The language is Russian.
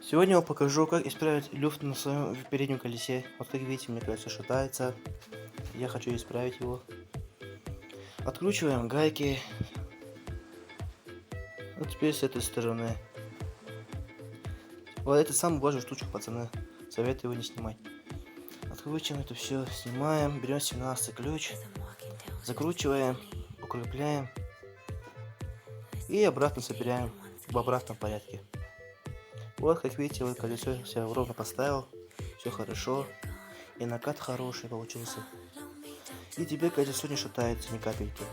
Сегодня я вам покажу, как исправить люфт на своем переднем колесе. Вот как видите, мне кажется, шатается. Я хочу исправить его. Откручиваем гайки. Вот теперь с этой стороны. Вот это самая важная штучка, пацаны. Советую его не снимать. Откручиваем это все, снимаем, берем 17 ключ, закручиваем, укрепляем и обратно собираем в обратном порядке. Вот, как видите, вот колесо все ровно поставил, все хорошо, и накат хороший получился. И теперь колесо не шатается ни капельки.